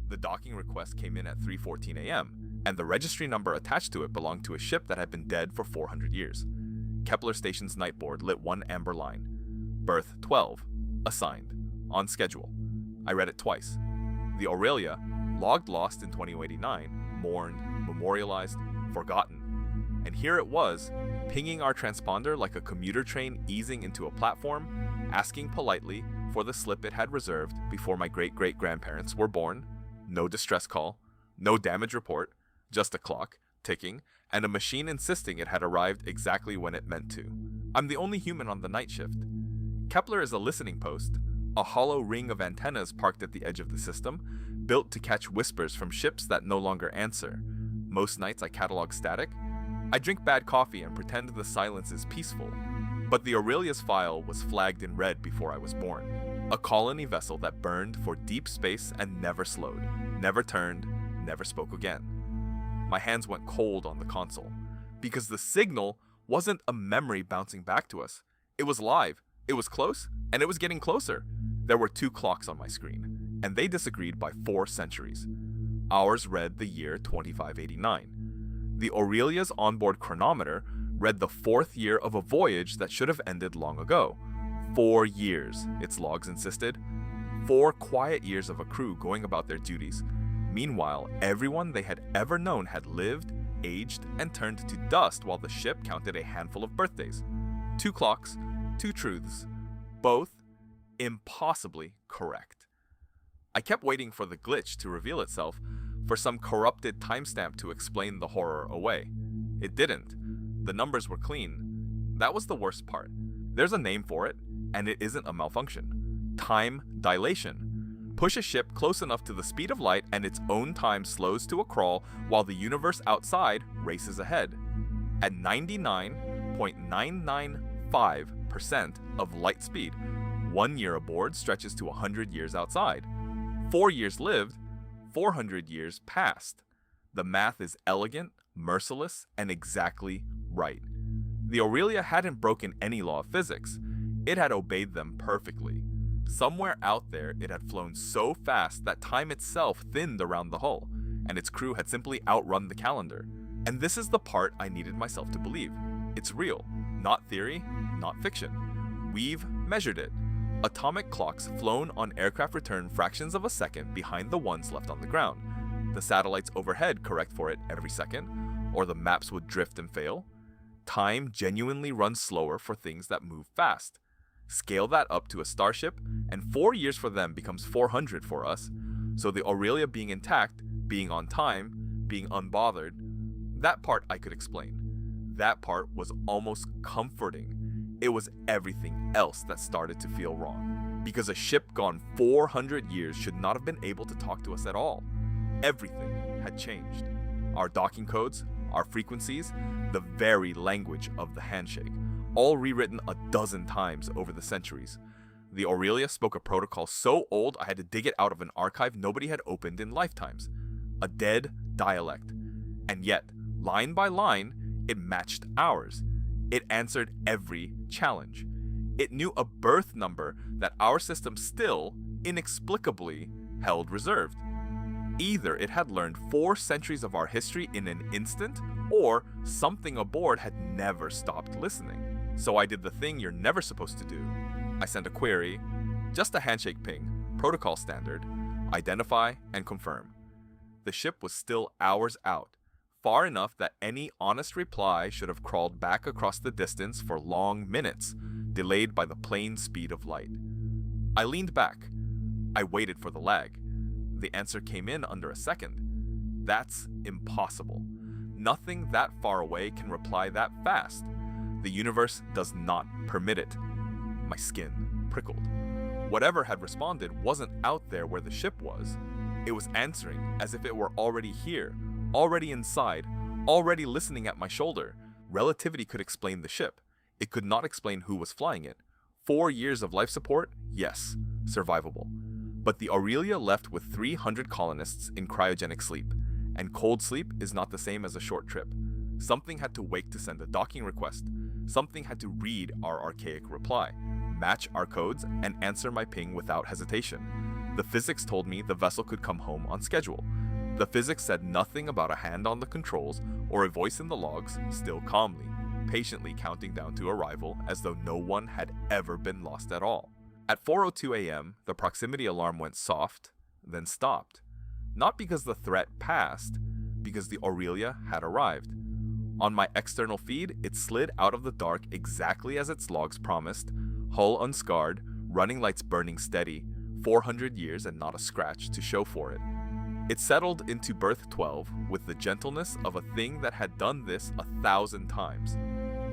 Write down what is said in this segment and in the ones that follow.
The docking request came in at 3:14 a.m., and the registry number attached to it belonged to a ship that had been dead for 400 years. Kepler Station's night board lit one amber line. Berth 12, assigned, on schedule. I read it twice. The Aurelia, logged lost in 2089, mourned, memorialized, forgotten. And here it was, pinging our transponder like a commuter train easing into a platform, asking politely for the slip it had reserved before my great-great-grandparents were born. No distress call, no damage report, just a clock, ticking, and a machine insisting it had arrived exactly when it meant to. I'm the only human on the night shift. Kepler is a listening post, a hollow ring of antennas parked at the edge of the system, built to catch whispers from ships that no longer answer. Most nights I catalog static. I drink bad coffee and pretend the silence is peaceful. But the Aurelia's file was flagged in red before I was born. A colony vessel that burned for deep space and never slowed, never turned, never spoke again. My hands went cold on the console, because the signal wasn't a memory bouncing back to us. It was live, it was close, and it was getting closer. There were two clocks on my screen, and they disagreed by 4 centuries. Ours read the year 2589. The Aurelia's onboard chronometer read the 4th year of a voyage that should have ended long ago. 4 years, its logs insisted. 4 quiet years of a crew going about their duties. Meanwhile, everyone they had ever known had lived, aged, and turned to dust while the ship counted a handful of birthdays. 2 clocks, 2 truths, both impossibly correct. I kept waiting for the glitch to reveal itself, for some corrupted timestamp to explain the horror away. It didn't. The numbers were clean. That was the worst part. There's a name for it, and it isn't a malfunction. Time dilation. Push a ship close enough to the speed of light and its own time slows to a crawl while the universe outside races ahead. At 99.995% of light speed, 1 year aboard stretches to 100 years outside. 4 years lived, 400 years passed. The math is elegant, merciless, and exactly right. The Aurelia hadn't broken any law of physics. It had obeyed them perfectly. Somewhere out there, it had flown so fast that time itself thinned around the hull, and its crew had simply outrun the calendar. And this is the part I needed myself to believe. It's real, not theory, not fiction. We've measured it. Atomic clocks flown on aircraft return fractions of a second behind the ones left on the ground. The satellites overhead correct for it every second, or the maps would drift and fail. Time genuinely runs slower for things that move fast. Scale that up to a starship, and 4 years for them becomes 400 for us. So the Aurelia being intact, being on time, being unbothered, that part I could explain. That part was almost comforting. It was everything else that started to feel wrong. Because a ship gone 400 years should not have been able to talk to us at all. Everything had changed. Our docking codes, our frequencies, the very language of the handshake, all rewritten a dozen times over the centuries. The Aurelia spoke a protocol so old I had to dig it out of an archive nobody had opened in lifetimes. A dead dialect. And yet, line by line, it matched ours. It answered every challenge. It knew a birth number that our system still, inexplicably, held reserved. Either it had learned 4 centuries of our history in an instant, or something aboard had never stopped listening. So I did the thing you're never supposed to do. I sent a query, just a handshake ping, protocol standard, identify and confirm. The ship was still hours out, far enough that any honest reply should have crawled back across the distance for long minutes, delayed by the plain speed of light. I leaned back. I waited for the lag. The answer came in under a second. That's impossible. Nothing that far away can reply that fast. The universe does not permit it. My skin prickled. Whatever had responded wasn't out there where the ship was. It was answering as if it were already here, already inside, already listening at my shoulder. Relativity could explain the ship. It could not explain who was flying it. 4 years of life support? Yes, survivable. But the Aurelia left with 300 colonists in cryogenic sleep, and cold sleep is not the same as a short trip. Something had to wake to send a docking request. Something had to read our archaic reply, match our codes, and answer my ping without hesitation. The physics told me the vessel could come home on schedule. The physics said nothing about a hand on the controls or a voice in the logs, still calmly, patiently counting down to arrival as though no one had ever been lost at all. At 4:02 a.m., the proximity alarm went soft, then stopped. Not because the threat passed, because the Aurelia had arrived. On my external feed, it slid out of the dark exactly as its logs promised, hull unscarred, running lights burning steady, 400 years and not a scratch to show for it. It settled into berth 12 with the gentleness of a thing that had done this 1,000 times.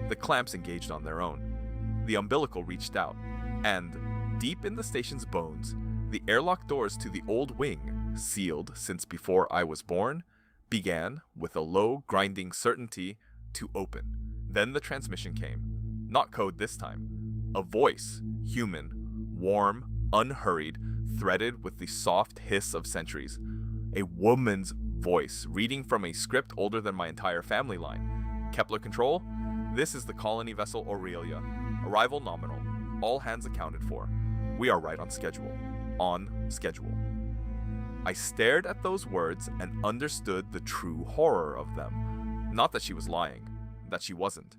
The clamps engaged on their own. The umbilical reached out, and, deep in the station's bones, the airlock doors to the old wing, sealed since before I was born, began, with a low, grinding certainty, to open. Then the transmission came. Not code this time. A voice, human, warm, unhurried, threaded with the soft hiss of centuries. A woman's voice, reading from a script older than my entire family line. Kepler Control, this is the colony vessel Aurelia. Arrival nominal. All hands accounted for. We are right on schedule. On schedule. I stared at those words and understood the true horror of them. Not that she was lying, that she wasn't.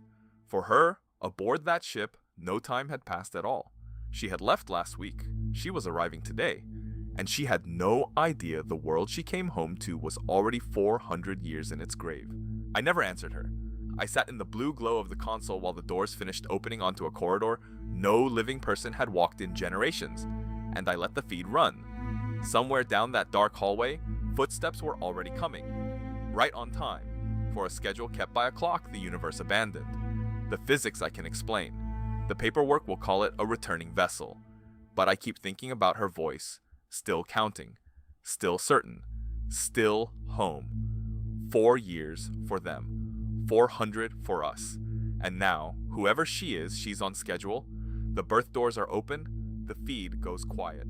For her, aboard that ship, no time had passed at all. She had left last week, she was arriving today, and she had no idea the world she came home to was already 400 years in its grave. I never answered her. I sat in the blue glow of the console while the doors finished opening onto a corridor no living person had walked in generations, and I let the feed run. Somewhere down that dark hallway, footsteps were already coming. Right on time, for a schedule kept by a clock the universe abandoned. The physics I can explain. The paperwork will call it a returning vessel. But I keep thinking about her voice, still counting, still certain, still home. 4 years for them, 400 for us. And now, whoever she is, she's on schedule. The berth doors are open, the feed goes quiet.